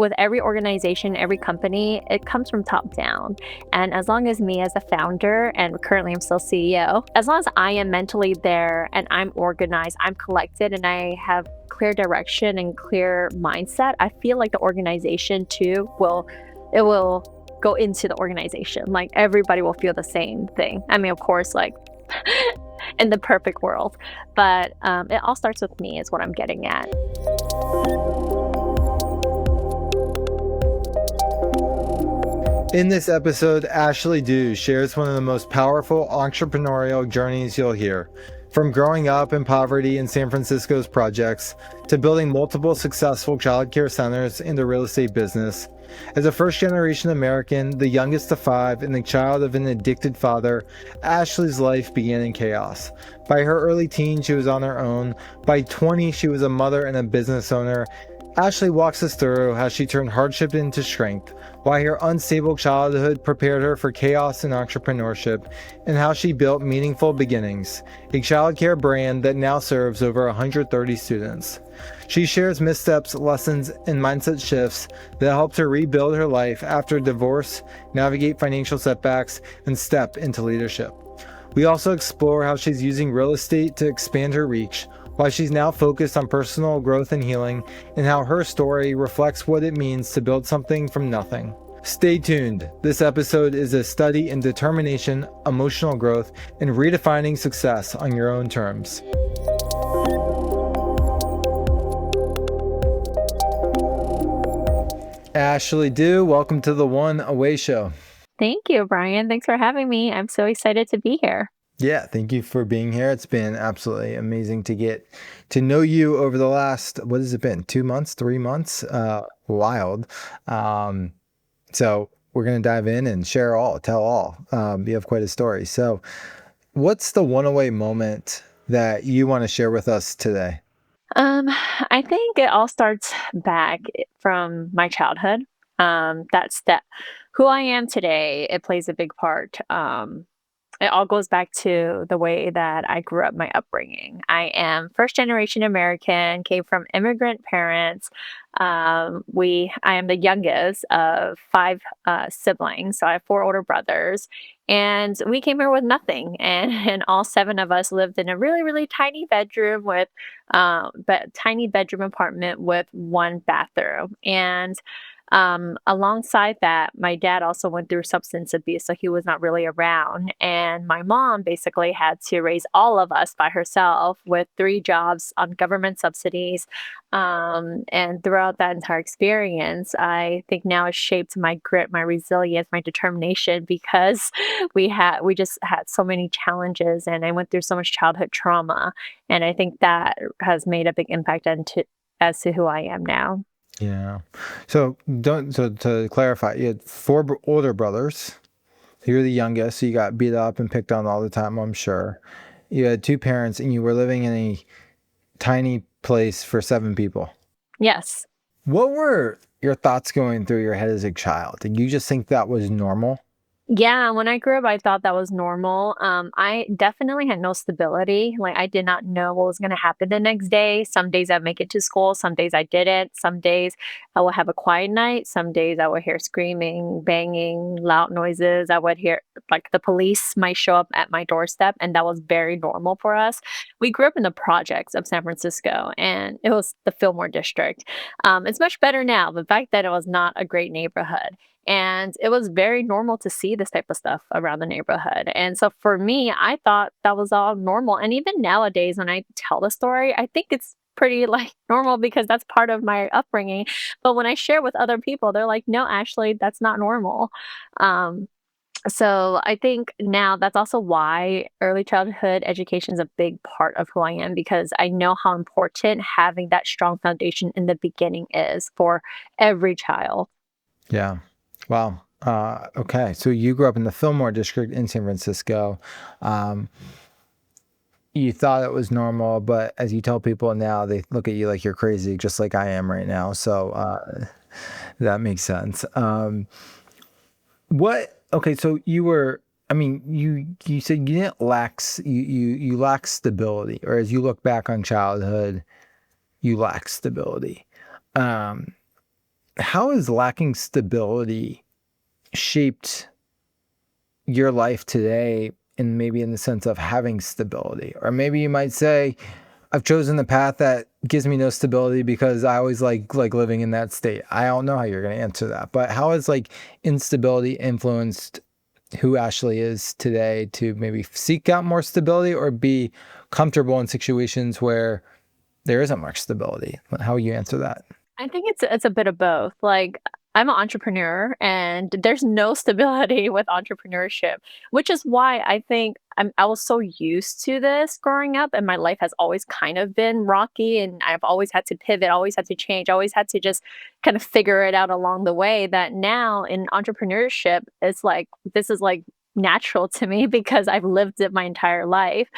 with every organization, every company, it comes from top down. And as long as me as a founder, and currently I'm still CEO, as long as I am mentally there and I'm organized, I'm collected, and I have clear direction and clear mindset, I feel like the organization too will go into the organization. Like everybody will feel the same thing. I mean, of course, like in the perfect world, but it all starts with me, is what I'm getting at. In this episode, Ashley Dew shares one of the most powerful entrepreneurial journeys you'll hear. From growing up in poverty in San Francisco's projects to building multiple successful childcare centers in the real estate business. As a first-generation American, the youngest of five, and the child of an addicted father, Ashley's life began in chaos. By her early teens, she was on her own. By 20, she was a mother and a business owner. Ashley walks us through how she turned hardship into strength, why her unstable childhood prepared her for chaos and entrepreneurship, and how she built Meaningful Beginnings, a childcare brand that now serves over 130 students. She shares missteps, lessons, and mindset shifts that helped her rebuild her life after divorce, navigate financial setbacks, and step into leadership. We also explore how she's using real estate to expand her reach, why she's now focused on personal growth and healing, and how her story reflects what it means to build something from nothing. Stay tuned. This episode is a study in determination, emotional growth, and redefining success on your own terms. Ashley Dew, welcome to the One Away Show. Thank you, Brian. Thanks for having me. I'm so excited to be here. Yeah, thank you for being here. It's been absolutely amazing to get to know you over the last, what has it been, 2 months, 3 months? Wild. So we're going to dive in and share all, tell all. You have quite a story. So what's the one away moment that you want to share with us today? I think it all starts back from my childhood. That who I am today, it plays a big part. It all goes back to the way that I grew up, my upbringing. I am first generation American, came from immigrant parents. I am the youngest of five siblings, so I have four older brothers, and we came here with nothing. And all seven of us lived in a really, really tiny bedroom with, but tiny bedroom apartment with one bathroom. And alongside that, my dad also went through substance abuse, so he was not really around. And my mom basically had to raise all of us by herself with three jobs on government subsidies. And throughout that entire experience, I think now it shaped my grit, my resilience, my determination, because we just had so many challenges, and I went through so much childhood trauma. And I think that has made a big impact as to who I am now. Yeah. So to clarify, you had four older brothers. You're the youngest, so you got beat up and picked on all the time, I'm sure. You had two parents, and you were living in a tiny place for seven people. Yes. What were your thoughts going through your head as a child? Did you just think that was normal? Yeah, when I grew up, I thought that was normal. I definitely had no stability. Like, I did not know what was going to happen the next day. Some days I'd make it to school, some days I didn't. Some days I would have a quiet night. Some days I would hear screaming, banging, loud noises. I would hear like the police might show up at my doorstep, and that was very normal for us. We grew up in the projects of San Francisco, and it was the Fillmore district. It's much better now, but back then it was not a great neighborhood. And it was very normal to see this type of stuff around the neighborhood. And so for me, I thought that was all normal. And even nowadays, when I tell the story, I think it's pretty like normal because that's part of my upbringing. But when I share with other people, they're like, no, actually, that's not normal. Um, so I think now that's also why early childhood education is a big part of who I am, because I know how important having that strong foundation in the beginning is for every child. Yeah. Wow. Okay. So you grew up in the Fillmore district in San Francisco. Um, you thought it was normal, but as you tell people now, they look at you like you're crazy, just like I am right now. So that makes sense. Okay, so you were, I mean, you said you didn't you lack stability, or as you look back on childhood, you lack stability. Um, how has lacking stability shaped your life today, and maybe in the sense of having stability? Or maybe you might say, I've chosen the path that gives me no stability because I always like living in that state. I don't know how you're going to answer that, but how has like instability influenced who Ashley is today to maybe seek out more stability or be comfortable in situations where there isn't much stability? How would you answer that? I think it's a bit of both. Like, I'm an entrepreneur, and there's no stability with entrepreneurship, which is why I think I was so used to this growing up, and my life has always kind of been rocky, and I've always had to pivot, always had to change, always had to just kind of figure it out along the way. That now in entrepreneurship, it's like this is like natural to me because I've lived it my entire life.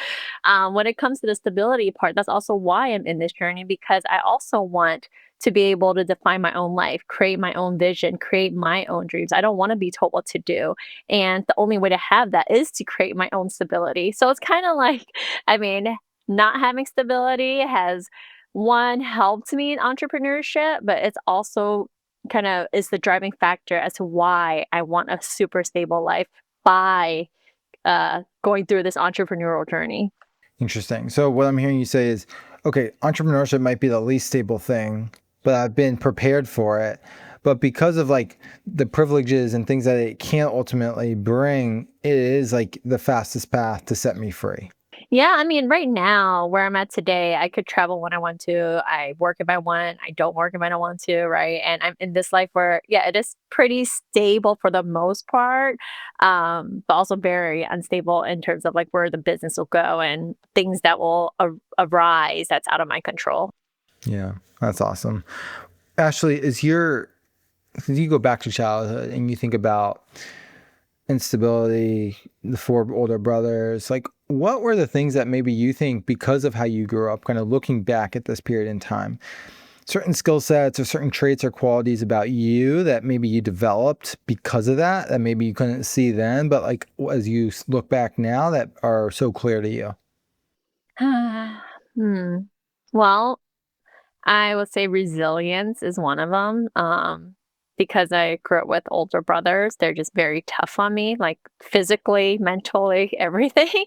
When it comes to the stability part, that's also why I'm in this journey because I also want to be able to define my own life, create my own vision, create my own dreams. I don't want to be told what to do. And the only way to have that is to create my own stability. So it's kind of like, I mean, not having stability has one helped me in entrepreneurship, but it's also kind of is the driving factor as to why I want a super stable life by going through this entrepreneurial journey. Interesting. So what I'm hearing you say is, okay, entrepreneurship might be the least stable thing, but I've been prepared for it. But because of like the privileges and things that it can't ultimately bring, it is like the fastest path to set me free. Yeah, I mean, right now, where I'm at today, I could travel when I want to. I work if I want. I don't work if I don't want to, right? And I'm in this life where, yeah, it is pretty stable for the most part, but also very unstable in terms of like where the business will go and things that will arise that's out of my control. Yeah, that's awesome. Ashley, as you go back to childhood and you think about instability, the four older brothers, like what were the things that maybe you think because of how you grew up, kind of looking back at this period in time, certain skill sets or certain traits or qualities about you that maybe you developed because of that, that maybe you couldn't see then, but like as you look back now that are so clear to you? Hmm. Well, I would say resilience is one of them. Because I grew up with older brothers, they're just very tough on me, like physically, mentally, everything.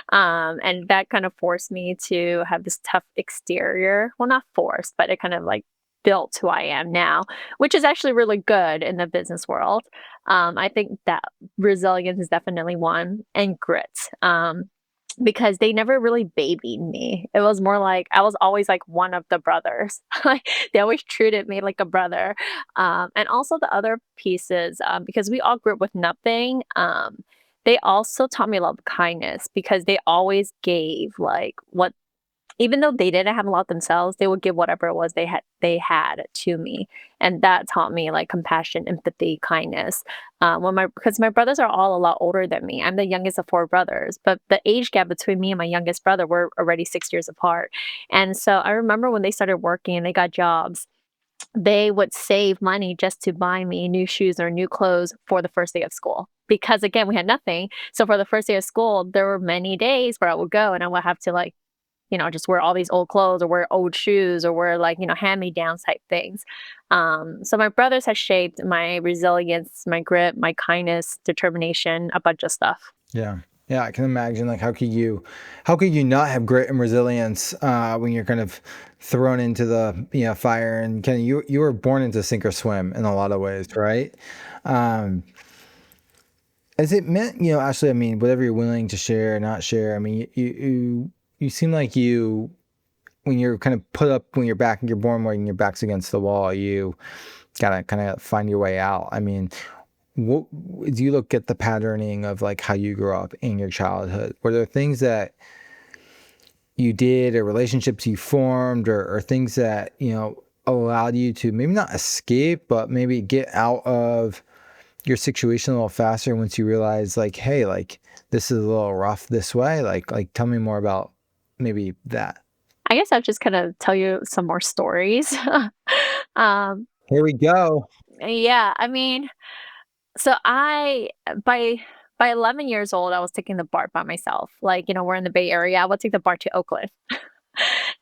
And that kind of forced me to have this tough exterior. Well, not forced, but it kind of like built who I am now, which is actually really good in the business world. I think that resilience is definitely one, and grit. Because they never really babied me. It was more like I was always like one of the brothers. Like they always treated me like a brother. And also the other pieces, because we all grew up with nothing. They also taught me a lot of kindness because they always gave like what even though they didn't have a lot themselves, they would give whatever it was they had to me, and that taught me, like, compassion, empathy, kindness. When my because my brothers are all a lot older than me. I'm the youngest of 4 brothers, but the age gap between me and my youngest brother, we're already 6 years apart, and so I remember when they started working and they got jobs, they would save money just to buy me new shoes or new clothes for the first day of school, because, again, we had nothing, so for the first day of school, there were many days where I would go and I would have to, like, just wear all these old clothes or wear old shoes or wear like, hand-me-downs type things. So my brothers have shaped my resilience, my grit, my kindness, determination, a bunch of stuff. Yeah. Yeah, I can imagine like how could you not have grit and resilience when you're kind of thrown into the fire and kind of you were born into sink or swim in a lot of ways, right? Um as it meant, Ashley, I mean, whatever you're willing to share or not share, I mean, you seem like you when you're kind of put up when you're born when your back's against the wall, you gotta kind of find your way out. I mean, what do you look at the patterning of like how you grew up in your childhood? Were there things that you did or relationships you formed or things that, allowed you to maybe not escape, but maybe get out of your situation a little faster once you realize like, hey, like this is a little rough this way? Like tell me more about maybe that. I guess I'll just kind of tell you some more stories. um, Here we go. yeah, I mean, so by 11 years old, I was taking the BART by myself. Like, we're in the Bay Area. I would take the BART to Oakland.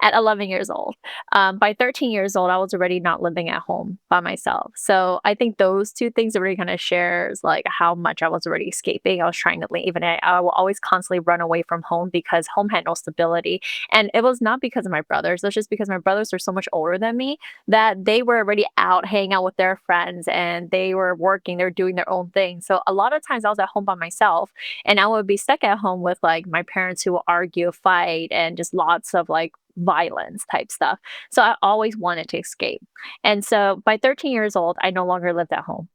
at 11 years old. By 13 years old, I was already not living at home by myself. So I think those two things already kind of shares like how much I was already escaping. I was trying to leave, and I will always constantly run away from home because home had no stability. And it was not because of my brothers. It was just because my brothers are so much older than me that they were already out hanging out with their friends and they were working, they were doing their own thing. So a lot of times I was at home by myself and I would be stuck at home with like my parents who will argue, fight, and just lots of like violence type stuff. So I always wanted to escape. And so by 13 years old, I no longer lived at home.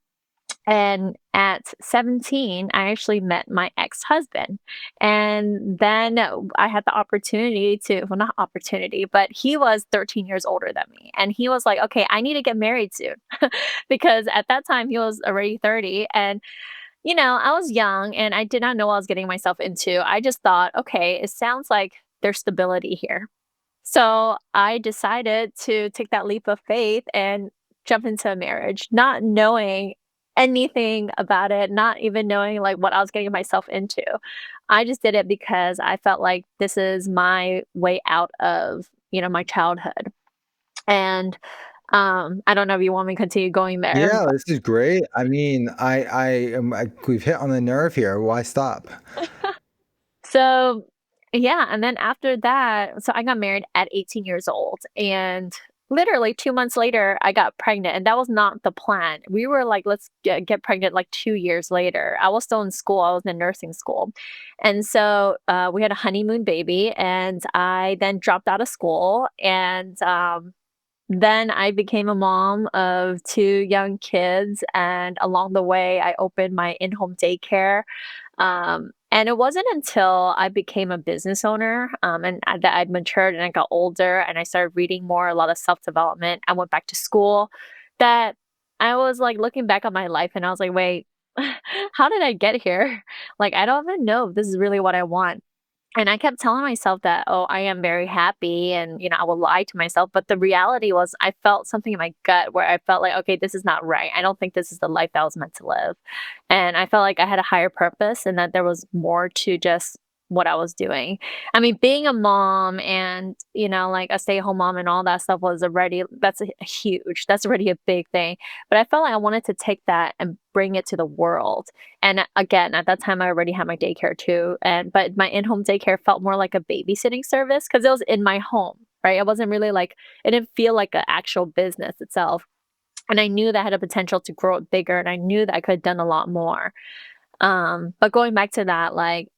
And at 17, I actually met my ex-husband. And then I had the opportunity to, well, not opportunity, but he was 13 years older than me. And he was like, okay, I need to get married soon. Because at that time he was already 30. And, I was young and I did not know what I was getting myself into. I just thought, okay, it sounds like there's stability here. So I decided to take that leap of faith and jump into a marriage, not knowing anything about it, not even knowing like what I was getting myself into. I just did it because I felt like this is my way out of, my childhood. And I don't know if you want me to continue going there. Yeah, this is great. I mean, we've hit on the nerve here. Why stop? So, yeah, and then after that, so I got married at 18 years old, and literally 2 months later, I got pregnant, and that was not the plan. We were like, "Let's get pregnant," like, 2 years later. I was still in school, I was in nursing school, and so, we had a honeymoon baby, and I then dropped out of school, and, then I became a mom of 2 young kids, and along the way, I opened my in-home daycare. And it wasn't until I became a business owner, and that I'd matured and I got older and I started reading more, a lot of self-development. I went back to school that I was like looking back on my life and I was like, wait, how did I get here? Like, I don't even know if this is really what I want. And I kept telling myself that, "Oh, I am very happy," and, I would lie to myself, but the reality was I felt something in my gut where I felt like, "Okay, this is not right. I don't think this is the life that I was meant to live." And I felt like I had a higher purpose and that there was more to just what I was doing. I mean, being a mom and, like a stay-at-home mom and all that stuff was already that's a huge that's already a big thing. But I felt like I wanted to take that and bring it to the world. And again, at that time, I already had my daycare too, but my in-home daycare felt more like a babysitting service because it was in my home, right? It wasn't really like it didn't feel like an actual business itself. And I knew that had a potential to grow it bigger, and I knew that I could have done a lot more. But going back to that, like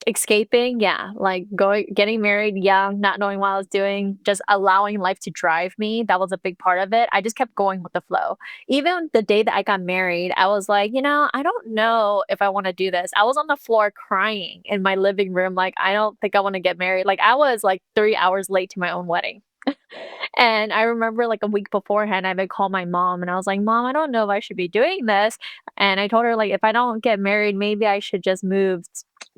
escaping, yeah, like getting married young, not knowing what I was doing, just allowing life to drive me, that was a big part of it. I just kept going with the flow. Even the day that I got married, I was like, I don't know if I wanna do this. I was on the floor crying in my living room, like, I don't think I wanna get married. Like, I was, like, 3 hours late to my own wedding. And I remember, like, a week beforehand, I would call my mom, and I was like, "Mom, I don't know if I should be doing this." And I told her, like, "If I don't get married, maybe I should just move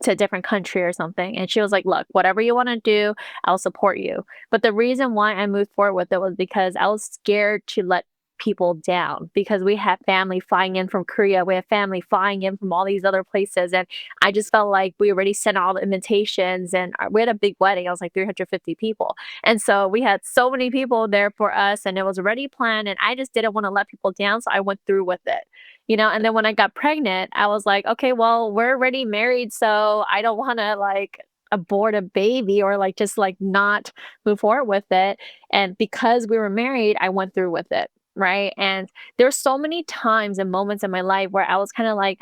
to a different country or something." And she was like, "Look, whatever you wanna do, I'll support you." But the reason why I moved forward with it was because I was scared to let people down because we had family flying in from Korea, we had family flying in from all these other places, and I just felt like we already sent all the invitations, and we had a big wedding, I was like 350 people. And so we had so many people there for us and it was already planned and I just didn't want to let people down. So I went through with it. And then when I got pregnant, I was like, okay, well, we're already married. So I don't want to like abort a baby or like just like not move forward with it. And because we were married, I went through with it. Right. And there's so many times and moments in my life where I was kind of like,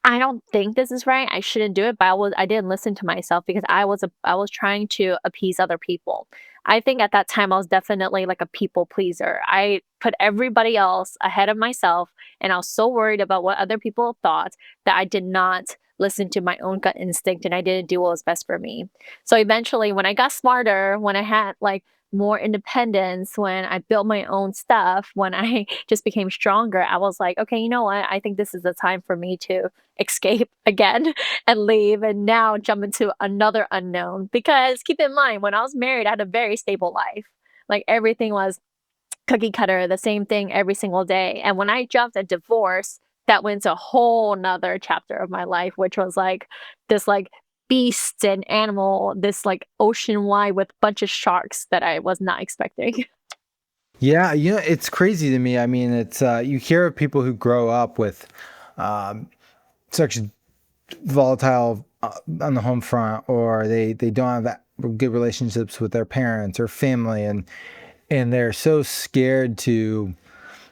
I don't think this is right. I shouldn't do it, but I didn't listen to myself because I was trying to appease other people. I think at that time I was definitely like a people pleaser. I put everybody else ahead of myself and I was so worried about what other people thought that I did not listen to my own gut instinct and I didn't do what was best for me. So eventually when I got smarter, when I had like more independence, when I built my own stuff, when I just became stronger, I was like, okay, you know what? I think this is the time for me to escape again and leave and now jump into another unknown. Because keep in mind, when I was married, I had a very stable life. Like everything was cookie cutter, the same thing every single day. And when I jumped a divorce, that went to a whole nother chapter of my life, which was like this like beast and animal, this like ocean wide with bunch of sharks that I was not expecting. Yeah, it's crazy to me. I mean, it's you hear of people who grow up with um, such volatile on the home front, or they don't have good relationships with their parents or family, and they're so scared to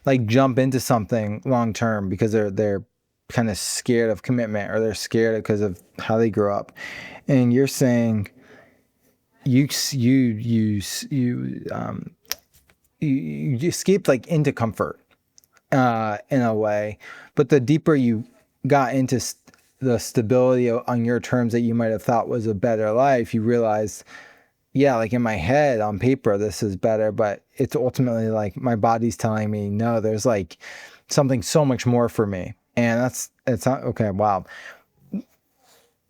like jump into something long term because they're kind of scared of commitment, or they're scared because of how they grew up. And you're saying you you escaped like into comfort in a way, but the deeper you got into the stability on your terms that you might have thought was a better life, you realized, yeah, like in my head on paper this is better, but it's ultimately like my body's telling me no, there's like something so much more for me. And it's not okay. Wow.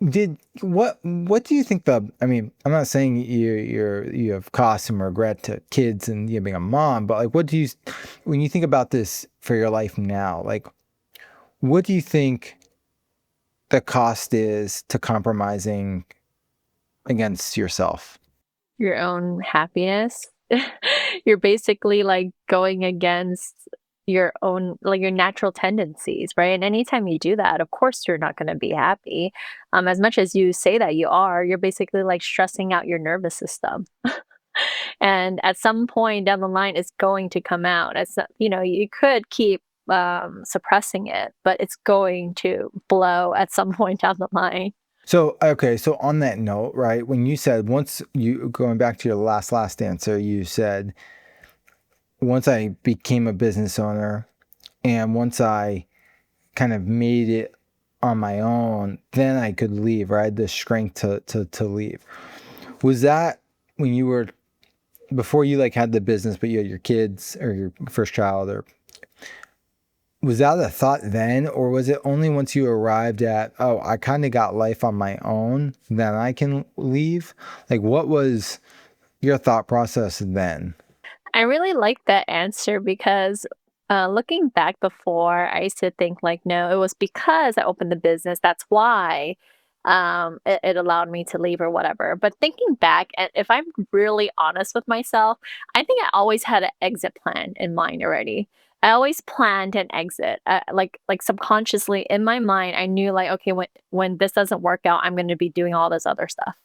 Did what do you think the I mean, I'm not saying you have cost and regret to kids and you being a mom, but like what do you, when you think about this for your life now, like what do you think the cost is to compromising against yourself? Your own happiness. You're basically, like, going against your own like, your natural tendencies, right? And anytime you do that, of course, you're not gonna be happy. As much as you say that you are, you're basically, like, stressing out your nervous system. And at some point down the line, it's going to come out. You could keep, suppressing it, but it's going to blow at some point down the line. So, okay, so on that note, right, when you said once you going back to your last answer, you said once I became a business owner and once I kind of made it on my own, then I could leave, right? The strength to leave. Was that when you were before you like had the business, but you had your kids or your first child, or was that a thought then, or was it only once you arrived at, oh, I kind of got life on my own, then I can leave? Like, what was your thought process then? I really like that answer because, looking back before, I used to think like, no, it was because I opened the business. That's why it allowed me to leave or whatever. But thinking back, and if I'm really honest with myself, I think I always had an exit plan in mind already. I always planned an exit, like subconsciously in my mind. I knew like, okay, when this doesn't work out, I'm going to be doing all this other stuff.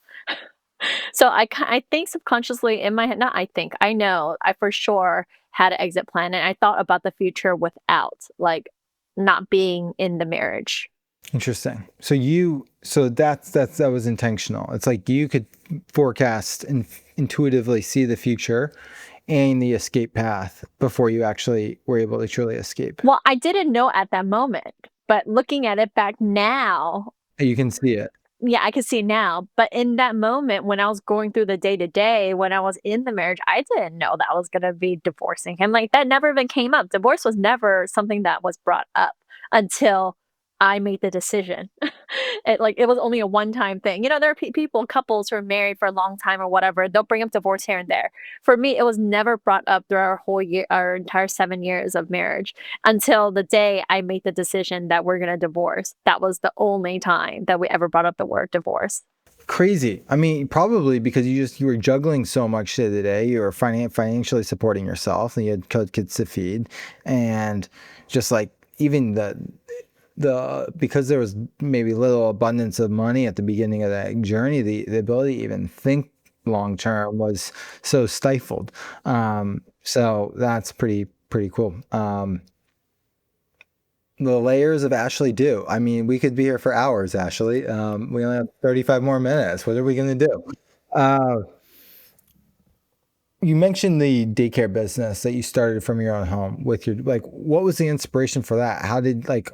So I think subconsciously in my head, not I think, I know I for sure had an exit plan, and I thought about the future without, like, not being in the marriage. Interesting. So that was intentional. It's like you could forecast and intuitively see the future and the escape path before you actually were able to truly escape. Well, I didn't know at that moment, but looking at it back now, You can see it. yeah, I can see now, but in that moment when I was going through the day to day, when I was in the marriage, I didn't know that I was gonna be divorcing him, like, that never even came up. Divorce was never something that was brought up until I made the decision. It was only a one-time thing. There are people, couples who are married for a long time or whatever, they'll bring up divorce here and there. For me, it was never brought up through our entire 7 years of marriage until the day I made the decision that we're gonna divorce. That was the only time that we ever brought up the word divorce. Crazy. I mean, probably because you were juggling so much day to day. You were financially supporting yourself, and you had kids to feed, and just like even the because there was maybe little abundance of money at the beginning of that journey, the ability to even think long term was so stifled. So that's pretty cool. The layers of Ashley do. I mean, we could be here for hours, Ashley. We only have 35 more minutes. What are we going to do? Uh, you mentioned the daycare business that you started from your own home with your, like, what was the inspiration for that? How did, like,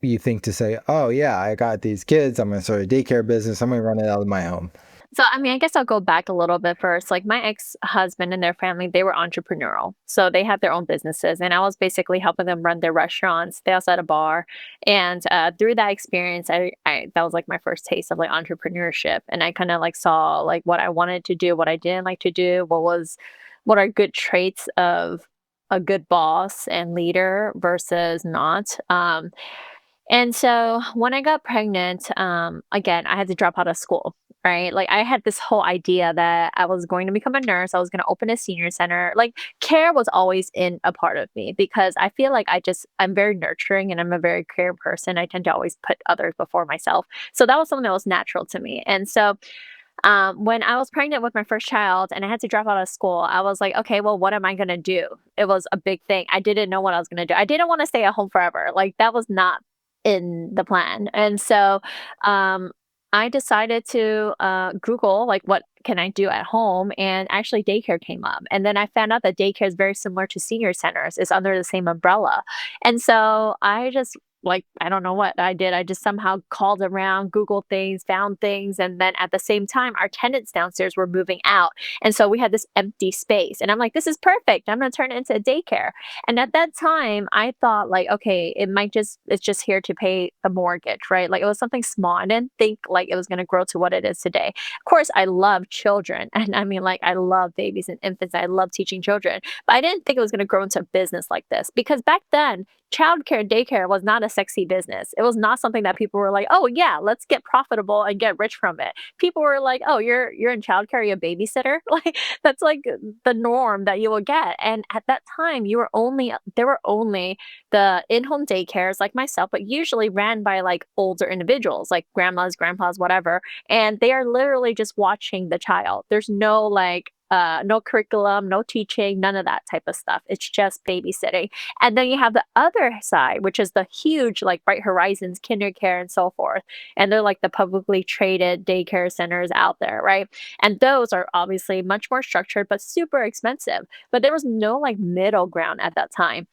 you think to say, oh, yeah, I got these kids. I'm going to start a daycare business. I'm going to run it out of my home. So, I mean, I guess I'll go back a little bit first. Like my ex-husband and their family, they were entrepreneurial. So they had their own businesses and I was basically helping them run their restaurants. They also had a bar. And through that experience, I that was like my first taste of like entrepreneurship. And I kind of like saw like what I wanted to do, what I didn't like to do, what are good traits of a good boss and leader versus not. And so when I got pregnant, again, I had to drop out of school, right? Like I had this whole idea that I was going to become a nurse. I was going to open a senior center. Like care was always in a part of me because I feel like I'm very nurturing and I'm a very care person. I tend to always put others before myself. So that was something that was natural to me. And so when I was pregnant with my first child and I had to drop out of school, I was like, okay, well, what am I going to do? It was a big thing. I didn't know what I was going to do. I didn't want to stay at home forever. Like, that was not in the plan. And so um, I decided to Google, like, what can I do at home? And actually, daycare came up. And then I found out that daycare is very similar to senior centers, it's under the same umbrella. And so I just like, I don't know what I did. I just somehow called around, Googled things, found things, and then at the same time, our tenants downstairs were moving out, and so we had this empty space, and I'm like, "This is perfect. I'm gonna turn it into a daycare." And at that time, I thought like, "Okay, it's just here to pay the mortgage," right? Like, it was something small. I didn't think like it was gonna grow to what it is today. Of course, I love children, and I mean, like, I love babies and infants. I love teaching children, but I didn't think it was gonna grow into a business like this because back then childcare and daycare was not a sexy business. It was not something that people were like, "Oh yeah, let's get profitable and get rich from it." People were like, "Oh, you're in childcare, you're a babysitter?" Like that's like the norm that you will get. And at that time, you were only there were only the in-home daycares like myself, but usually ran by like older individuals, like grandmas, grandpas, whatever, and they are literally just watching the child. There's no like no curriculum, no teaching, none of that type of stuff. It's just babysitting. And then you have the other side, which is the huge, like Bright Horizons, KinderCare, and so forth. And they're like the publicly traded daycare centers out there, right? And those are obviously much more structured, but super expensive. But there was no like middle ground at that time.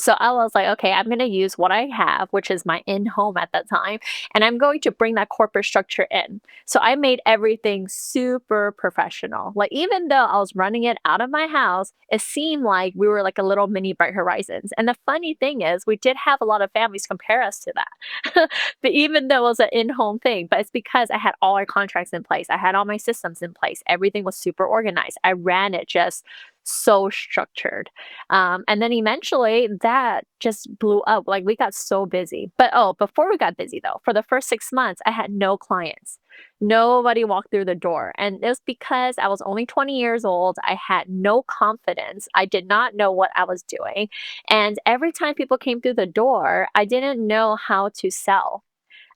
So I was like, okay, I'm going to use what I have, which is my in home at that time, and I'm going to bring that corporate structure in. So I made everything super professional. Like, even though I was running it out of my house, it seemed like we were like a little mini Bright Horizons. And the funny thing is, we did have a lot of families compare us to that. But even though it was an in home thing, but it's because I had all our contracts in place, I had all my systems in place, everything was super organized. I ran it just so structured. And then eventually that just blew up. Like we got so busy. But oh, before we got busy though, for the first 6 months, I had no clients. Nobody walked through the door. And it was because I was only 20 years old. I had no confidence. I did not know what I was doing. And every time people came through the door, I didn't know how to sell.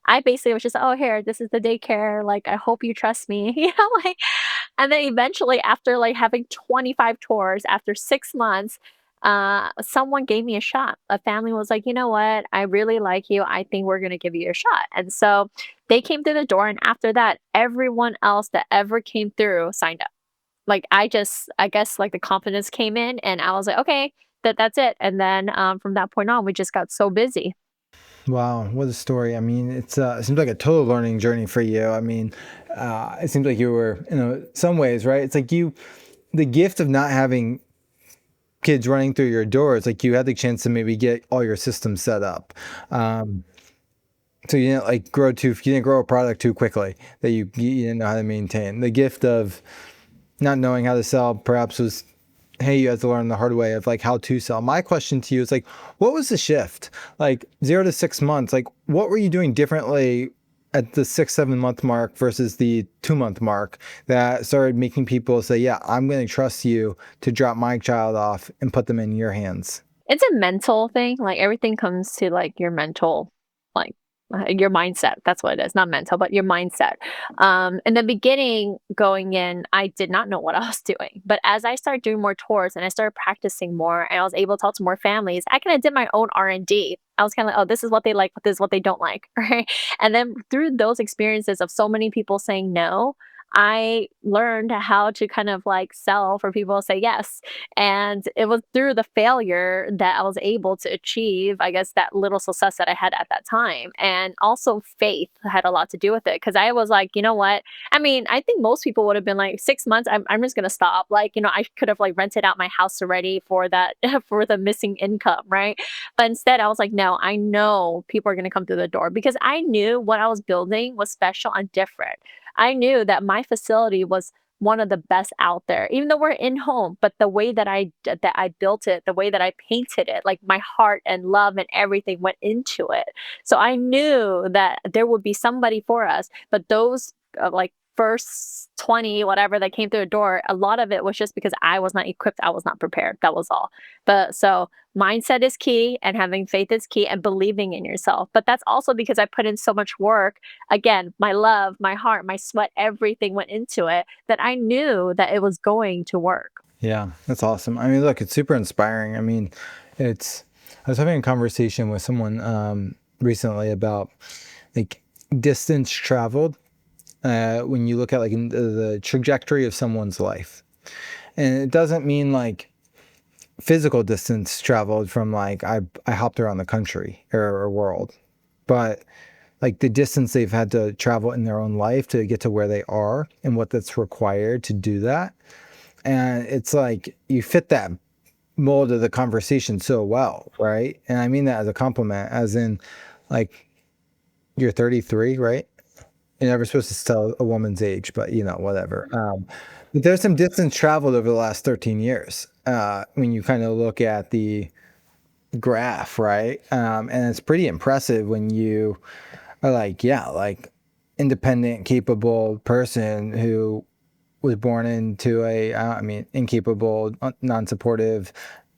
I basically was just, "Oh, here, this is the daycare, like, I hope you trust me," like, and then eventually after, like, having 25 tours, after 6 months, someone gave me a shot. A family was like, "You know what? I really like you. I think we're gonna give you a shot." And so they came through the door, and after that, everyone else that ever came through signed up. Like, I guess, like, the confidence came in, and I was like, "Okay, that's it." And then, from that point on, we just got so busy. Wow, what a story. I mean, it seems like a total learning journey for you. I mean, it seems like you were, some ways, right? It's like the gift of not having kids running through your doors, like you had the chance to maybe get all your systems set up. Um, so you didn't like you didn't grow a product too quickly that you didn't know how to maintain. The gift of not knowing how to sell perhaps was, hey, you had to learn the hard way of like how to sell. My question to you is like, what was the shift? Like 0 to 6 months, like what were you doing differently at the 6, 7 month mark versus the 2 month mark that started making people say, yeah, I'm going to trust you to drop my child off and put them in your hands? It's a mental thing, like, everything comes to, like, your mental, like, your mindset, that's what it is, not mental, but your mindset. In the beginning, going in, I did not know what I was doing, but as I started doing more tours and I started practicing more and I was able to talk to more families, I kinda did my own R&D. I was kinda like, "Oh, this is what they like, but this is what they don't like," right? And then through those experiences of so many people saying no, I learned how to kind of, like, sell for people to say yes. And it was through the failure that I was able to achieve, I guess, that little success that I had at that time. And also faith had a lot to do with it because I was like, you know what? I mean, I think most people would have been like 6 months, I'm just gonna stop. Like, I could have like rented out my house already for that for the missing income, right? But instead I was like, no, I know people are gonna come through the door because I knew what I was building was special and different. I knew that my facility was one of the best out there, even though we're in home, but the way that I built it, the way that I painted it, like my heart and love and everything went into it. So I knew that there would be somebody for us, but those like first 20 whatever that came through the door, a lot of it was just because I was not equipped, I was not prepared. That was all. But so mindset is key and having faith is key and believing in yourself. But that's also because I put in so much work. Again, my love, my heart, my sweat, everything went into it that I knew that it was going to work. Yeah, that's awesome. I mean, look, it's super inspiring. I mean, it's, I was having a conversation with someone recently about like distance traveled when you look at like in the trajectory of someone's life. And it doesn't mean like physical distance traveled from like I hopped around the country or world, but like the distance they've had to travel in their own life to get to where they are and what that's required to do that. And it's like you fit that mold of the conversation so well, right? And I mean that as a compliment, as in like you're 33, right? You're never supposed to tell a woman's age, but you know, whatever. But there's some distance traveled over the last 13 years when you kind of look at the graph, right? And it's pretty impressive when you are like, yeah, like independent, capable person who was born into a, I mean, incapable, non-supportive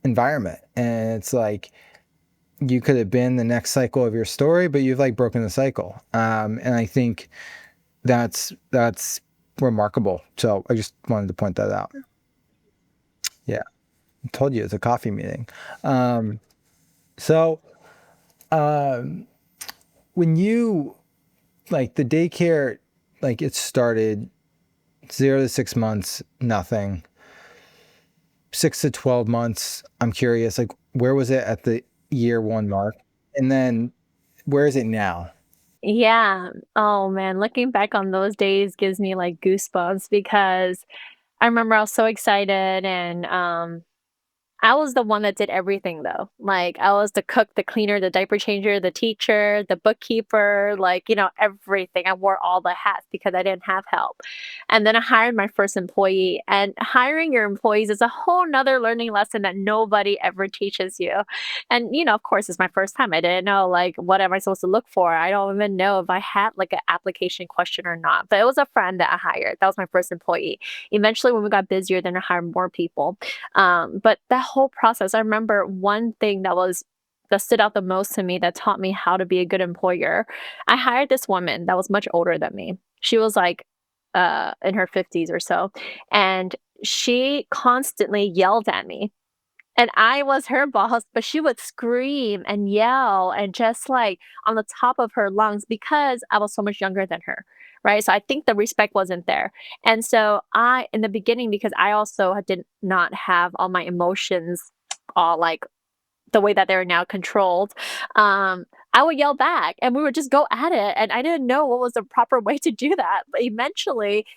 environment. And it's like, you could have been the next cycle of your story, but you've like broken the cycle. And I think that's remarkable. So I just wanted to point that out. Yeah, I told you it's a coffee meeting. Um, so um, when you like the daycare, like it started 0 to 6 months, nothing. 6 to 12 months. I'm curious, like where was it at the year one mark, and then where is it now? Yeah. Oh man, looking back on those days gives me like goosebumps because I remember I was so excited and I was the one that did everything though. Like I was the cook, the cleaner, the diaper changer, the teacher, the bookkeeper, like, everything. I wore all the hats because I didn't have help. And then I hired my first employee, and hiring your employees is a whole nother learning lesson that nobody ever teaches you. And, of course, it's my first time. I didn't know, like, what am I supposed to look for? I don't even know if I had like an application question or not. But it was a friend that I hired. That was my first employee. Eventually, when we got busier, then I hired more people. But that whole process, I remember one thing that stood out the most to me that taught me how to be a good employer. I hired this woman that was much older than me. She was like in her 50s or so. And she constantly yelled at me. And I was her boss, but she would scream and yell and just like on the top of her lungs because I was so much younger than her. Right. So I think the respect wasn't there. And so in the beginning, because I also did not have all my emotions all like the way that they're now controlled, I would yell back and we would just go at it. And I didn't know what was the proper way to do that. But eventually,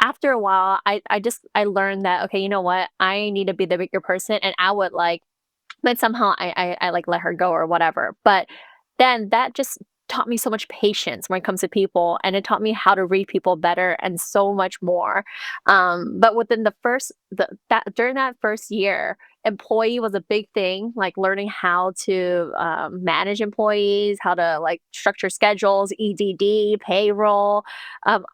after a while, I learned that, okay, you know what? I need to be the bigger person. And I would like, but somehow I like let her go or whatever. But then that just taught me so much patience when it comes to people, and it taught me how to read people better and so much more. But within the first the that during that first year, employee was a big thing, like learning how to manage employees, how to like structure schedules, EDD, payroll,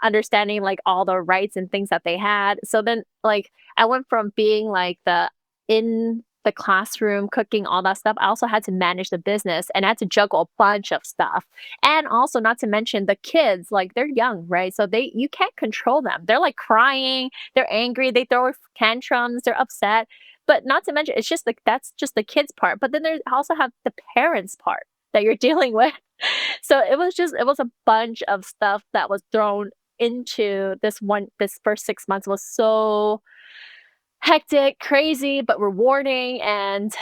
understanding like all the rights and things that they had. So then like I went from being like the in the classroom, cooking, all that stuff. I also had to manage the business and I had to juggle a bunch of stuff. And also not to mention the kids, like they're young, right? So you can't control them. They're like crying, they're angry, they throw tantrums, they're upset. But not to mention it's just like that's just the kids part. But then there's also have the parents part that you're dealing with. So it was a bunch of stuff that was thrown into this first 6 months was so hectic, crazy, but rewarding, and,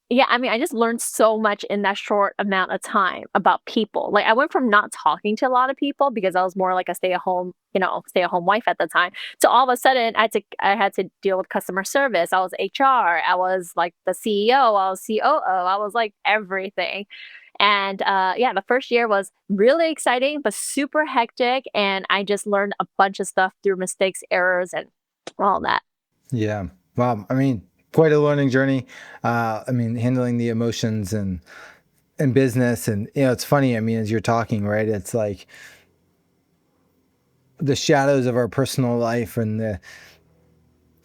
Yeah, I mean, I just learned so much in that short amount of time about people. Like, I went from not talking to a lot of people because I was more like a stay-at-home wife at the time, to all of a sudden I had to deal with customer service. I was HR, I was like the CEO, I was COO, I was like everything. And yeah, the first year was really exciting, but super hectic. And I just learned a bunch of stuff through mistakes, errors, and all that. Yeah. Wow. I mean, quite a learning journey. I mean, handling the emotions and business, and it's funny. I mean, as you're talking, right? It's like the shadows of our personal life and the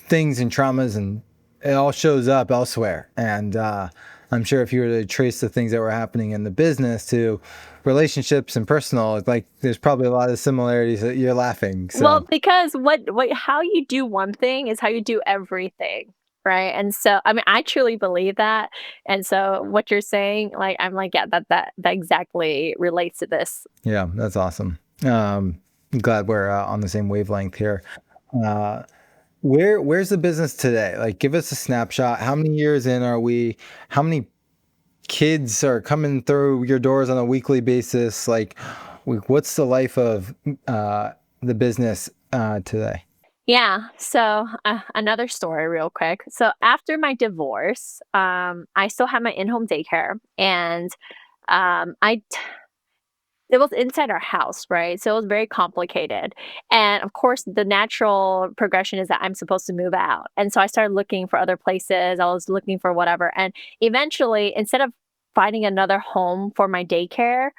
things and traumas, and it all shows up elsewhere. And I'm sure if you were to trace the things that were happening in the business to relationships and personal, it's like there's probably a lot of similarities that you're laughing. So Well, because what how you do one thing is how you do everything, right? And so, I mean, I truly believe that. And so, what you're saying, like, I'm like, yeah, that exactly relates to this. yeah, that's awesome. I'm glad we're on the same wavelength here. Uh, where's the business today? Like, give us a snapshot. How many years in are we? How many kids are coming through your doors on a weekly basis? Like, what's the life of the business today? Yeah. So, another story, real quick. So, after my divorce, I still had my in-home daycare, and I it was inside our house, right? So it was very complicated. And of course, the natural progression is that I'm supposed to move out. And so I started looking for other places. I was looking for whatever. And eventually, instead of finding another home for my daycare,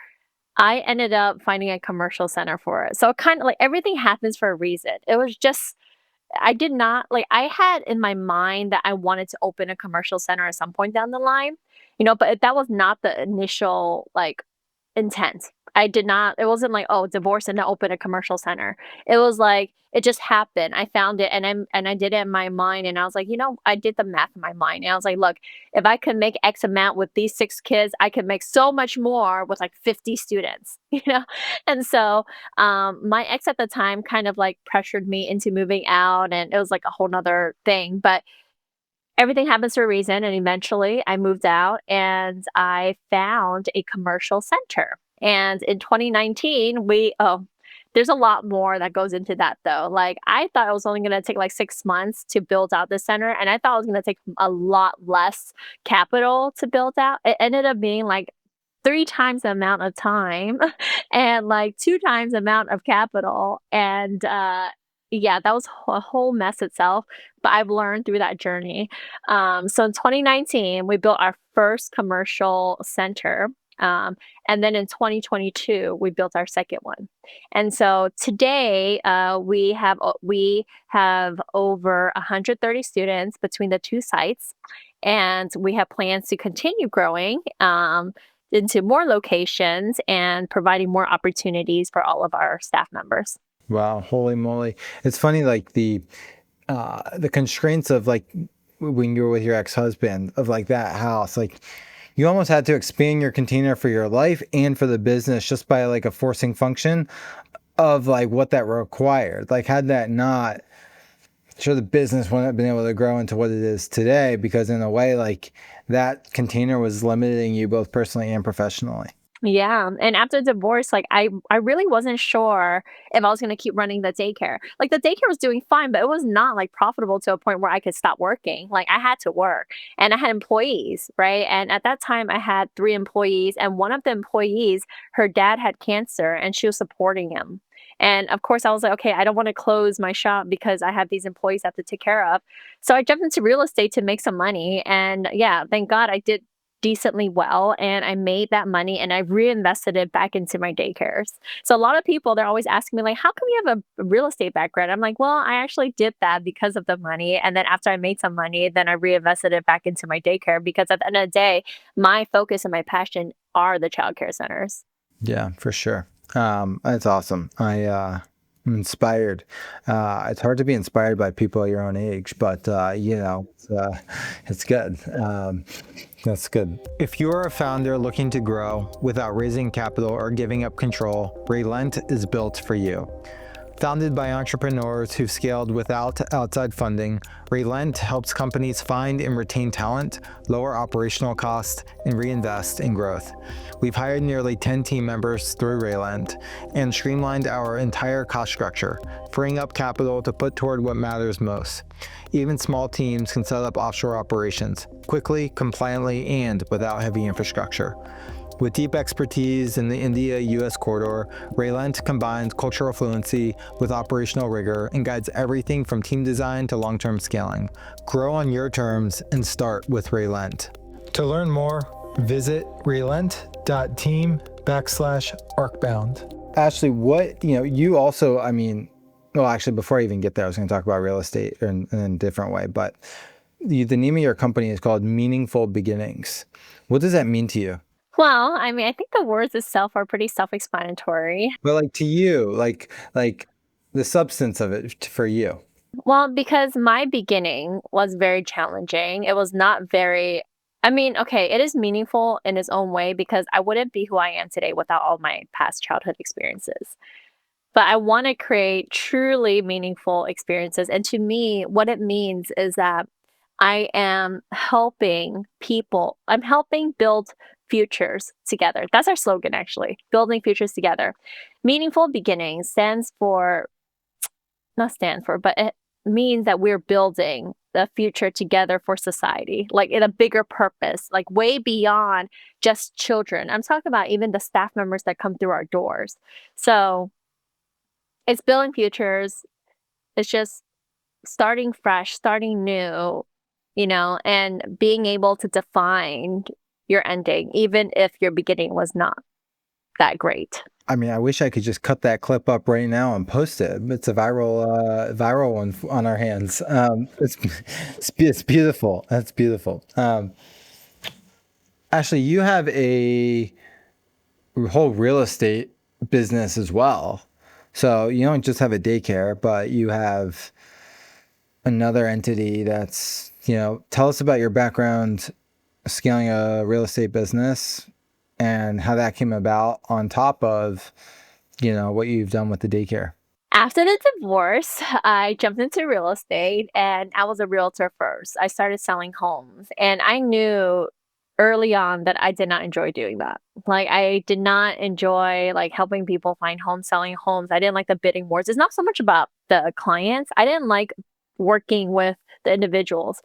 I ended up finding a commercial center for it. So it kind of like everything happens for a reason. It was just, I did not like, I had in my mind that I wanted to open a commercial center at some point down the line, but that was not the initial like intent. I did not it wasn't like, "Oh, divorce and now open a commercial center." It was like, it just happened. I found it and I did it in my mind, and I was like, I did the math in my mind, and I was like, "Look, if I can make X amount with these 6 kids, I can make so much more with, like, 50 students," you know? And so, my ex at the time kind of, like, pressured me into moving out, and it was, like, a whole 'nother thing, but everything happens for a reason, and eventually I moved out and I found a commercial center. And in 2019, there's a lot more that goes into that though. Like I thought it was only gonna take like 6 months to build out the center, and I thought it was gonna take a lot less capital to build out. It ended up being like 3 times the amount of time and like 2 times the amount of capital. And yeah, that was a whole mess itself, but I've learned through that journey. So in 2019, we built our first commercial center. And then in 2022, we built our second one. And so today, we have over 130 students between the two sites, and we have plans to continue growing into more locations and providing more opportunities for all of our staff members. Wow, holy moly! It's funny, like the constraints of like when you were with your ex-husband of like that house, like you almost had to expand your container for your life and for the business just by like a forcing function of like what that required. Like had that not, sure the business wouldn't have been able to grow into what it is today, because in a way like that container was limiting you both personally and professionally. Yeah, and after divorce, like, I really wasn't sure if I was gonna keep running the daycare. Like, the daycare was doing fine, but it was not, like, profitable to a point where I could stop working. Like, I had to work, and I had employees, right? And at that time, I had 3 employees, and one of the employees, her dad had cancer, and she was supporting him. And, of course, I was like, "Okay, I don't wanna close my shop because I have these employees I have to take care of." So I jumped into real estate to make some money, and, yeah, thank God I did decently well, and I made that money and I reinvested it back into my daycares. So a lot of people, they're always asking me like, "How come you have a real estate background?" I'm like, "Well, I actually did that because of the money, and then after I made some money, then I reinvested it back into my daycare because at the end of the day, my focus and my passion are the childcare centers." Yeah, for sure. That's awesome. I'm inspired. It's hard to be inspired by people your own age, but it's good. That's good. If you're a founder looking to grow without raising capital or giving up control, Relent is built for you. Founded by entrepreneurs who scaled without outside funding, Relent helps companies find and retain talent, lower operational costs, and reinvest in growth. We've hired nearly 10 team members through Relent and streamlined our entire cost structure, freeing up capital to put toward what matters most. Even small teams can set up offshore operations quickly, compliantly, and without heavy infrastructure. With deep expertise in the India-US corridor, Relent combines cultural fluency with operational rigor and guides everything from team design to long-term scaling. Grow on your terms and start with Relent. To learn more, visit relent.team/arcbound. Ashley, you also, well, actually, before I even get there, I was going to talk about real estate in a different way, but the name of your company is called Meaningful Beginnings. What does that mean to you? Well, I think the words itself are pretty self-explanatory. But like to you, like the substance of it for you. Well, because my beginning was very challenging. It was not very okay, it is meaningful in its own way because I wouldn't be who I am today without all my past childhood experiences. But I want to create truly meaningful experiences. And to me, what it means is that I am helping people, I'm helping build futures together. That's our slogan, actually, building futures together. Meaningful Beginnings stands for, not stand for, but it means that we're building the future together for society, like in a bigger purpose, like way beyond just children. I'm talking about even the staff members that come through our doors. So it's building futures. It's just starting fresh, starting new, and being able to define your ending, even if your beginning was not that great. I wish I could just cut that clip up right now and post it. It's a viral one on our hands. It's beautiful. That's beautiful. Ashley, you have a whole real estate business as well. So you don't just have a daycare, but you have another entity that's, tell us about your background scaling a real estate business and how that came about on top of, what you've done with the daycare. After the divorce, I jumped into real estate and I was a realtor first. I started selling homes and I knew early on that I did not enjoy doing that. Like I did not enjoy like helping people find homes, selling homes. I didn't like the bidding wars. It's not so much about the clients. I didn't like working with the individuals,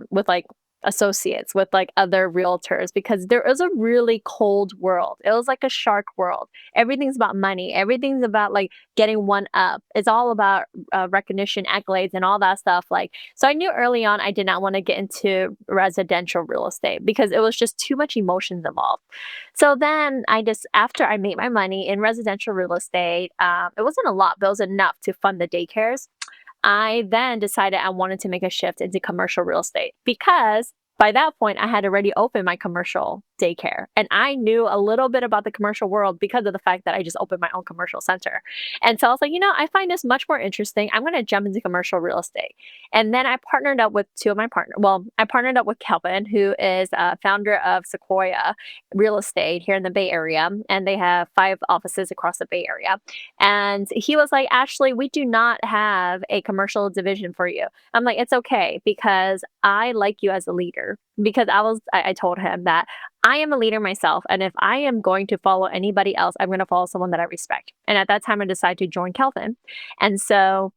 with like associates, with like other realtors because there is a really cold world. It was like a shark world. Everything's about money. Everything's about like getting one up. It's all about recognition, accolades, and all that stuff. Like, so I knew early on I did not want to get into residential real estate because it was just too much emotions involved. So then after I made my money in residential real estate, it wasn't a lot, but it was enough to fund the daycares. I then decided I wanted to make a shift into commercial real estate because by that point I had already opened my commercial daycare and I knew a little bit about the commercial world because of the fact that I just opened my own commercial center. And so I was like, I find this much more interesting. I'm going to jump into commercial real estate. And then I partnered up with two of my partners. Well, I partnered up with Kelvin, who is a founder of Sequoia Real Estate here in the Bay Area, and they have 5 offices across the Bay Area. And he was like, Ashley, we do not have a commercial division for you. I'm like, it's okay because I like you as a leader. Because I told him that I am a leader myself. And if I am going to follow anybody else, I'm going to follow someone that I respect. And at that time, I decided to join Kelvin. And so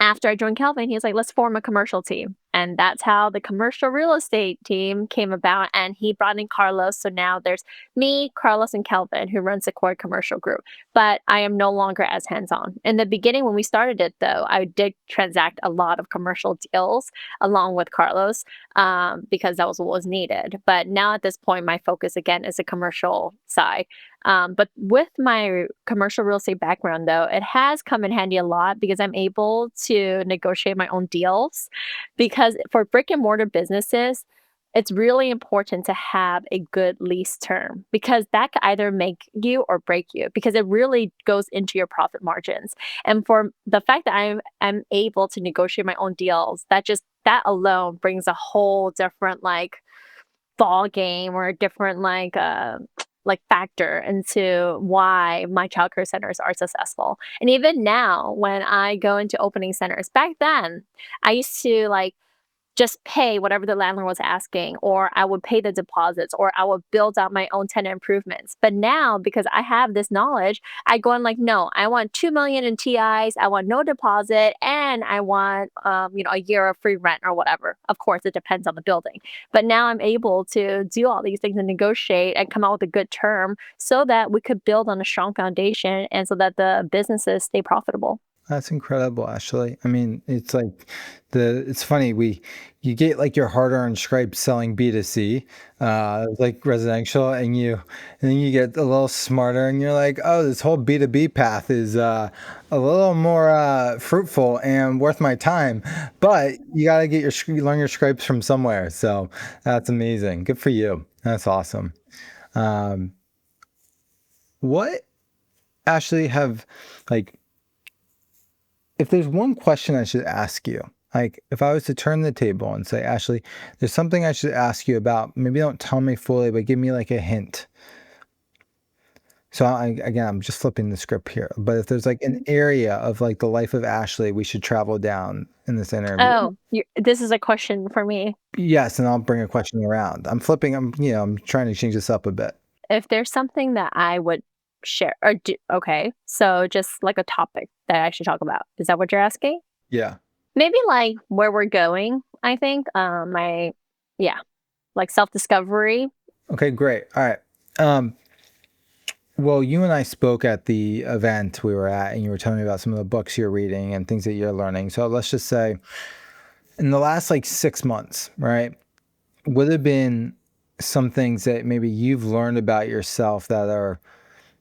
after I joined Kelvin, he was like, let's form a commercial team. And that's how the commercial real estate team came about. And he brought in Carlos. So now there's me, Carlos, and Kelvin, who runs the core commercial group. But I am no longer as hands on. In the beginning, when we started it, though, I did transact a lot of commercial deals along with Carlos, because that was what was needed. But now at this point, my focus again is the commercial side. But with my commercial real estate background, though, it has come in handy a lot because I'm able to negotiate my own deals. Because for brick and mortar businesses, it's really important to have a good lease term because that could either make you or break you because it really goes into your profit margins. And for the fact that I'm able to negotiate my own deals, that alone brings a whole different like ball game or a different like like factor into why my childcare centers are successful. And even now, when I go into opening centers, back then, I used to like just pay whatever the landlord was asking, or I would pay the deposits, or I would build out my own tenant improvements. But now, because I have this knowledge, I go and like, no, I want 2 million in TIs, I want no deposit, and I want a year of free rent or whatever. Of course, it depends on the building. But now I'm able to do all these things and negotiate and come out with a good term so that we could build on a strong foundation and so that the businesses stay profitable. That's incredible, actually. I mean, it's like it's funny, you get like your hard-earned stripes selling B2C, like residential, and then you get a little smarter and you're like, oh, this whole B2B path is a little more fruitful and worth my time. But you gotta get you learn your stripes from somewhere. So that's amazing. Good for you. That's awesome. Um, what actually have like if there's one question I should ask you, like if I was to turn the table and say, Ashley, there's something I should ask you about, maybe don't tell me fully, but give me like a hint. So again, I'm just flipping the script here. But if there's like an area of like the life of Ashley we should travel down in this interview, Oh, this is a question for me. yes, and I'll bring a question around. I'm flipping. I'm trying to change this up a bit. If there's something that I would share or do, okay, so just like a topic that I should talk about. Is that what you're asking? Yeah. Maybe like where we're going, I think. Yeah, like self-discovery. Okay, great. All right. Um, well, you and I spoke at the event we were at, and you were telling me about some of the books you're reading and things that you're learning. So let's just say in the last like 6 months, right? Would have been some things that maybe you've learned about yourself that are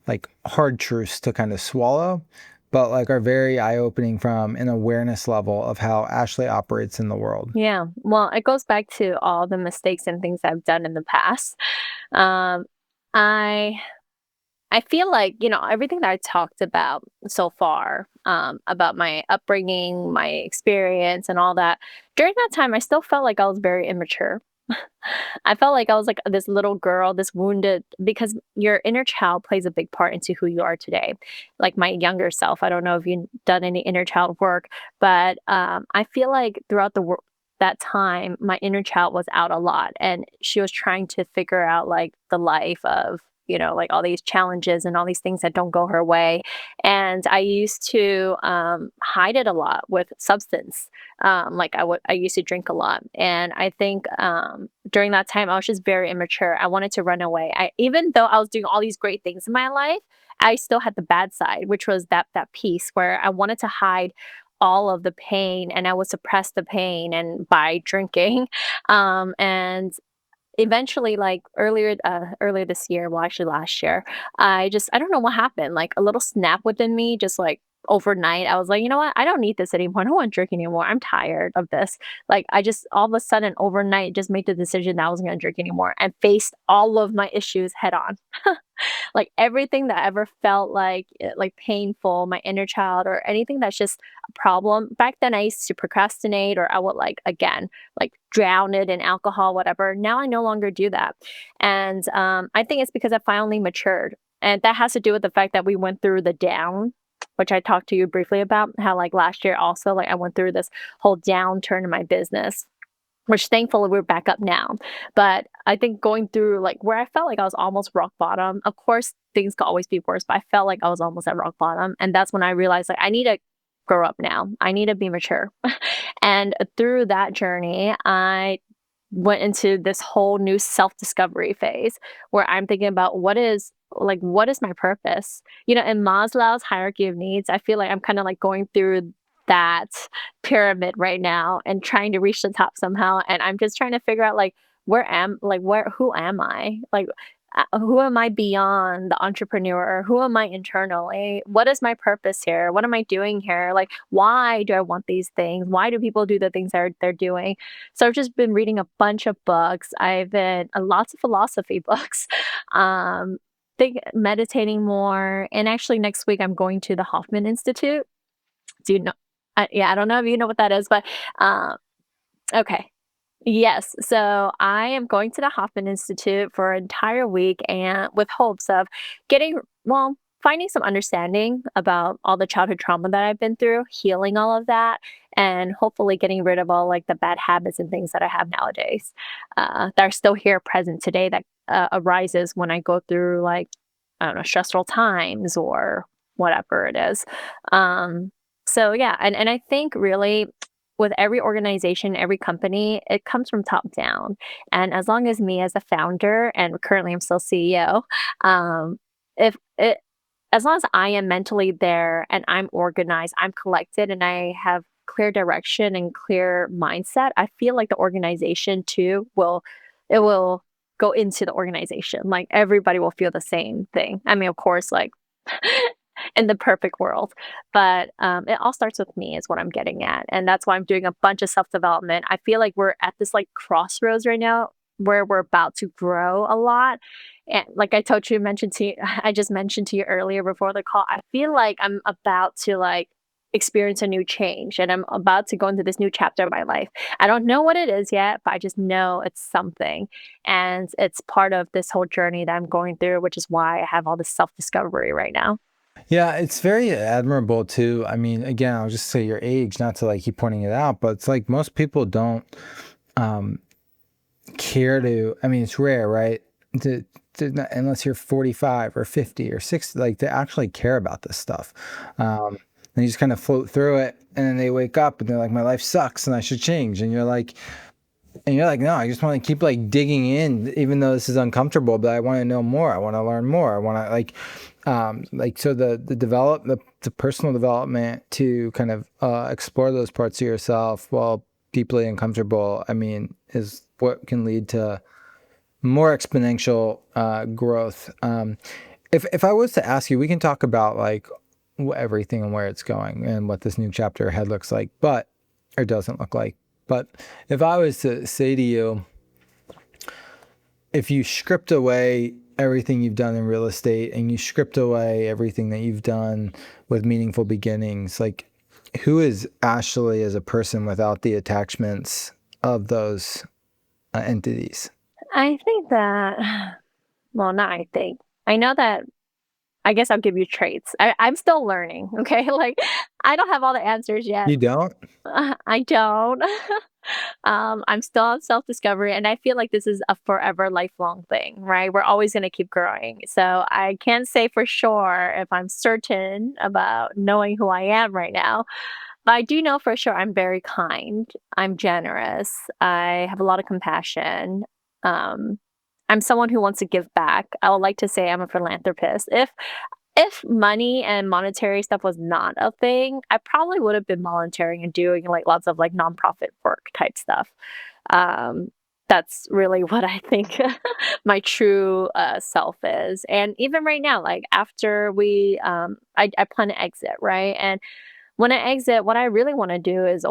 like hard truths to kind of swallow, but like are very eye opening from an awareness level of how Ashley operates in the world. Yeah. Well, it goes back to all the mistakes and things I've done in the past. Um, I I feel like, everything that I talked about so far, about my upbringing, my experience, and all that, during that time, I still felt like I was very immature. I felt like I was like this little girl, this wounded, because your inner child plays a big part into who you are today. Like my younger self, I don't know if you've done any inner child work, but I feel like throughout that time, my inner child was out a lot, and she was trying to figure out like the life of like all these challenges and all these things that don't go her way. And I used to hide it a lot with substance. Like I used to drink a lot, and I think during that time I was just very immature. I wanted to run away. Even though I was doing all these great things in my life, I still had the bad side, which was that piece where I wanted to hide all of the pain, and I would suppress the pain and by drinking. And eventually, like earlier this year, well, actually last year, I don't know what happened, like a little snap within me, just like overnight, I was like, you know what, I don't need this anymore, I don't want to drink anymore, I'm tired of this. Like I just all of a sudden overnight just made the decision that I wasn't going to drink anymore and faced all of my issues head on. Like everything that ever felt like like painful, my inner child, or anything that's just a problem. Back then, I used to procrastinate, or I would like again like drown it in alcohol, whatever. Now I no longer do that, and I think it's because I finally matured, and that has to do with the fact that we went through the down. Which I talked to you briefly about how, like last year, also, like I went through this whole downturn in my business, which thankfully we're back up now. But I think going through like where I felt like I was almost rock bottom, of course things could always be worse, but I felt like I was almost at rock bottom. And that's when I realized like I need to grow up now. I need to be mature. And through that journey, I went into this whole new self-discovery phase where I'm thinking about what is my purpose? In Maslow's hierarchy of needs, I feel like I'm kind of like going through that pyramid right now and trying to reach the top somehow. And I'm just trying to figure out like who am I? Like who am I beyond the entrepreneur? Who am I internally? What is my purpose here? What am I doing here? Like, why do I want these things? Why do people do the things they're doing? So I've just been reading a bunch of books. I've been lots of philosophy books. Think meditating more. And actually, next week I'm going to the Hoffman Institute. Do you know? Yeah, I don't know if you know what that is, but um, okay. Yes. So I am going to the Hoffman Institute for an entire week and with hopes of getting, well, finding some understanding about all the childhood trauma that I've been through, healing all of that, and hopefully getting rid of all like the bad habits and things that I have nowadays that are still here present today that arises when I go through like, I don't know, stressful times or whatever it is. Um, so yeah, and I think really with every organization, every company, it comes from top down. And as long as me as a founder, and currently I'm still CEO, if it as long as I am mentally there and I'm organized, I'm collected, and I have clear direction and clear mindset, I feel like the organization too will go into the organization. Like everybody will feel the same thing. I mean, of course, like in the perfect world. But it all starts with me, is what I'm getting at. And that's why I'm doing a bunch of self development. I feel like we're at this like crossroads right now where we're about to grow a lot. And like I told you, mentioned to you, I just mentioned to you earlier before the call, I feel like I'm about to like experience a new change and I'm about to go into this new chapter of my life. I don't know what it is yet, but I just know it's something. And it's part of this whole journey that I'm going through, which is why I have all this self discovery right now. Yeah, it's very admirable too. I mean, again, I'll just say your age, not to like keep pointing it out, but it's like most people don't um care to, I mean, it's rare, right? Unless you're 45 or 50 or 60, like to actually care about this stuff. Um, and you just kind of float through it and then they wake up and they're like, my life sucks and I should change. And you're like, no, I just want to keep like digging in, even though this is uncomfortable, but I want to know more. I want to learn more. I want to like, so the personal development to kind of explore those parts of yourself while deeply uncomfortable, I mean, is what can lead to more exponential growth. If I was to ask you, we can talk about like everything and where it's going and what this new chapter ahead looks like, but or doesn't look like. But if I was to say to you, if you script away everything you've done in real estate and you script away everything that you've done with meaningful beginnings, like who is Ashley as a person without the attachments of those entities? I think that, well, not I think. I know that I guess I'll give you traits. I'm still learning, okay? Like, I don't have all the answers yet. You don't? I don't. I'm still on self discovery, and I feel like this is a forever, lifelong thing, right? We're always going to keep growing. So I can't say for sure if I'm certain about knowing who I am right now. But I do know for sure I'm very kind. I'm generous. I have a lot of compassion. Um, I'm someone who wants to give back. I would like to say I'm a philanthropist. If money and monetary stuff was not a thing, I probably would have been volunteering and doing like lots of like nonprofit work type stuff. Um, that's really what I think my true self is. And even right now, like after I plan to exit, right? And when I exit, what I really wanna do is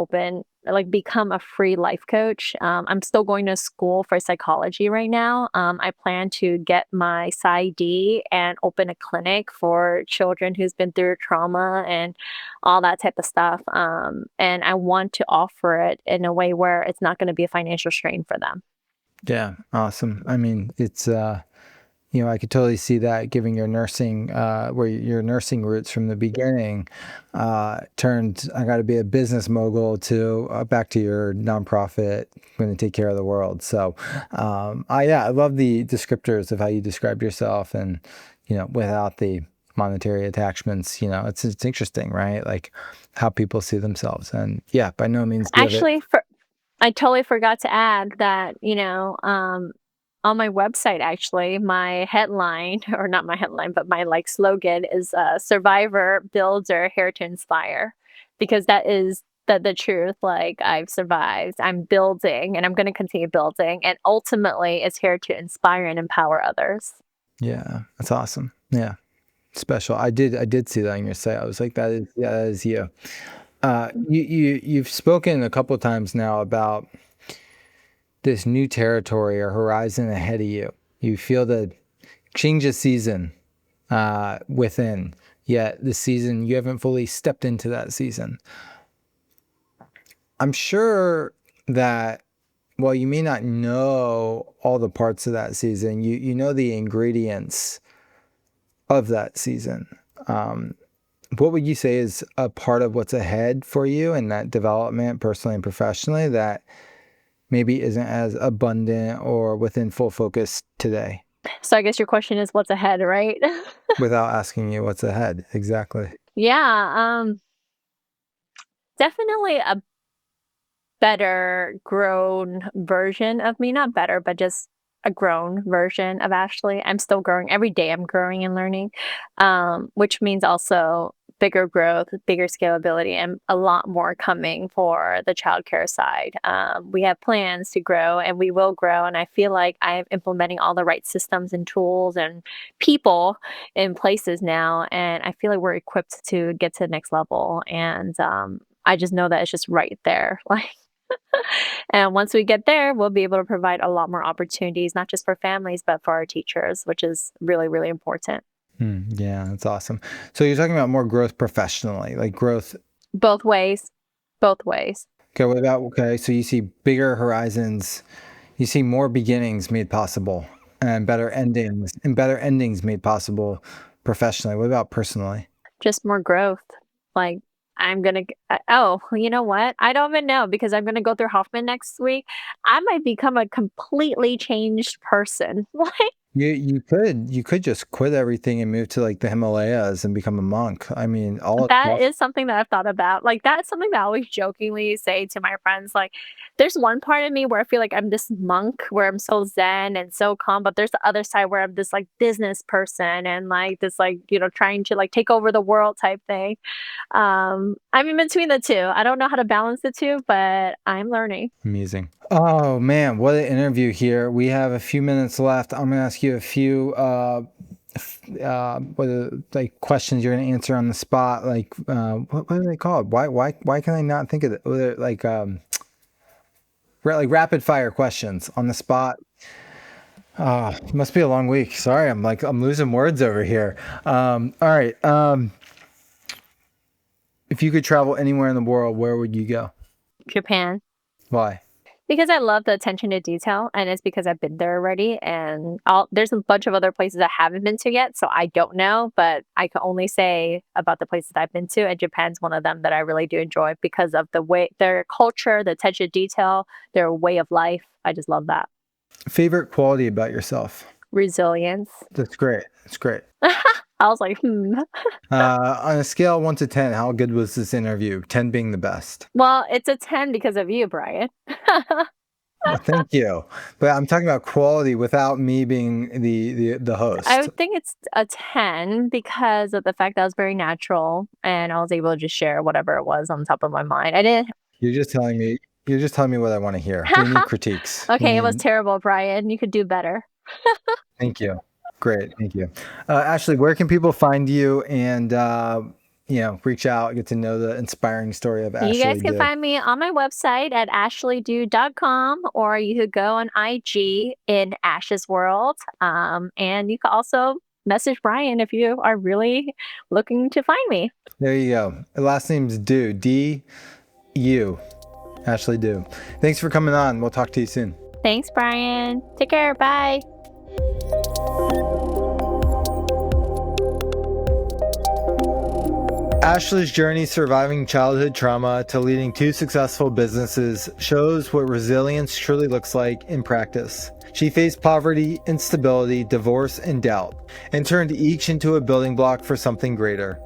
become a free life coach. I'm still going to school for psychology right now. I plan to get my PsyD and open a clinic for children who's been through trauma and all that type of stuff. And I want to offer it in a way where it's not gonna be a financial strain for them. Yeah, awesome. I mean, it's I could totally see that giving your nursing, where your nursing roots from the beginning, turned, I got to be a business mogul to back to your nonprofit, going to take care of the world. So, yeah, I love the descriptors of how you described yourself and, without the monetary attachments, it's interesting, right? Like how people see themselves. And yeah, by no means give it. Actually, for I totally forgot to add that, on my website, actually, my headline, or not my headline, but my like slogan is survivor, builder, here to inspire. Because that is the truth. Like I've survived, I'm building, and I'm going to continue building. And ultimately, it's here to inspire and empower others. Yeah, that's awesome. Yeah. Special. I did see that on your site. I was like, that is you. You've spoken a couple of times now about this new territory or horizon ahead of you. You feel the change of season within, yet the season you haven't fully stepped into that season. I'm sure that Well, you may not know all the parts of that season. You know the ingredients of that season. What would you say is a part of what's ahead for you in that development, personally and professionally, that maybe isn't as abundant or within full focus today? So I guess your question is what's ahead, right? Without asking you what's ahead. Exactly. Yeah, definitely a better grown version of me, not better, but just a grown version of Ashley. I'm still growing. Every day I'm growing and learning, which means also bigger growth, bigger scalability, and a lot more coming for the childcare side. We have plans to grow and we will grow. And I feel like I'm implementing all the right systems and tools and people in places now. And I feel like we're equipped to get to the next level. And I just know that it's just right there. Like, and once we get there, we'll be able to provide a lot more opportunities, not just for families, but for our teachers, which is really, really important. Yeah, that's awesome. So you're talking about more growth professionally, like growth. Both ways. Both ways. Okay, what about, okay, so you see bigger horizons, you see more beginnings made possible and better endings made possible professionally. What about personally? Just more growth. Like, I'm gonna oh, you know what? I don't even know because I'm gonna go through Hoffman next week. I might become a completely changed person. Like, You could just quit everything and move to like the Himalayas and become a monk. I mean, all that across. is something that I've thought about. Like, that's something that I always jokingly say to my friends. Like, there's one part of me where I feel like I'm this monk where I'm so zen and so calm, but there's the other side where I'm this like business person and like this like, trying to like take over the world type thing. I'm in between the two. I don't know how to balance the two, but I'm learning. Amazing. Oh man, what an interview here. We have a few minutes left. I'm gonna ask you a few what are, like questions you're gonna answer on the spot. Like what are they called? Why can I not think of it? Like like rapid fire questions on the spot. Must be a long week. Sorry, I'm losing words over here. All right. If you could travel anywhere in the world, where would you go? Japan. Why? Because I love the attention to detail, and it's because I've been there already, and there's a bunch of other places I haven't been to yet, so I don't know, but I can only say about the places I've been to, and Japan's one of them that I really do enjoy because of the way their culture, the attention to detail, their way of life. I just love that. Favorite quality about yourself? Resilience. That's great. That's great. I was like, hmm. On a scale of 1 to 10, how good was this interview? 10 being the best. Well, it's a 10 because of you, Brian. Well, thank you. But I'm talking about quality without me being the I host. would think it's a 10 because of the fact that it was very natural and I was able to just share whatever it was on top of my mind. I didn't. You're just telling me what I want to hear. We need critiques. We Okay, it was need terrible, Brian. You could do better. Thank you. Great. Thank you. Ashley, where can people find you and reach out, get to know the inspiring story of You guys Ashley can Do? find me on my website at ashleydo.com, or you could go on IG in Ash's World. And you could also message Brian if you are really looking to find me. There you go. The last name's Do. D-U. Ashley Do. Thanks for coming on. We'll talk to you soon. Thanks, Brian. Take care. Bye. Ashley's journey surviving childhood trauma to leading 2 successful businesses shows what resilience truly looks like in practice. She faced poverty, instability, divorce, and doubt, and turned each into a building block for something greater.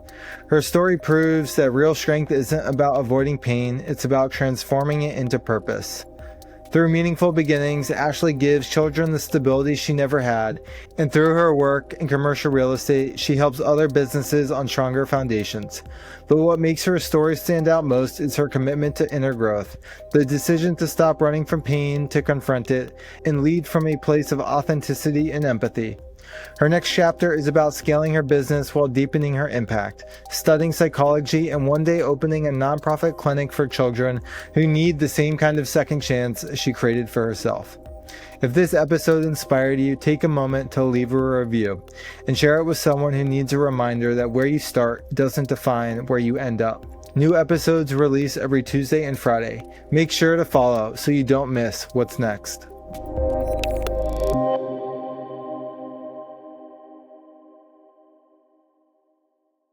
Her story proves that real strength isn't about avoiding pain, it's about transforming it into purpose. Through meaningful beginnings, Ashley gives children the stability she never had, and through her work in commercial real estate, she helps other businesses on stronger foundations. But what makes her story stand out most is her commitment to inner growth, the decision to stop running from pain, to confront it, and lead from a place of authenticity and empathy. Her next chapter is about scaling her business while deepening her impact, studying psychology, and one day opening a nonprofit clinic for children who need the same kind of second chance she created for herself. If this episode inspired you, take a moment to leave a review and share it with someone who needs a reminder that where you start doesn't define where you end up. New episodes release every Tuesday and Friday. Make sure to follow so you don't miss what's next.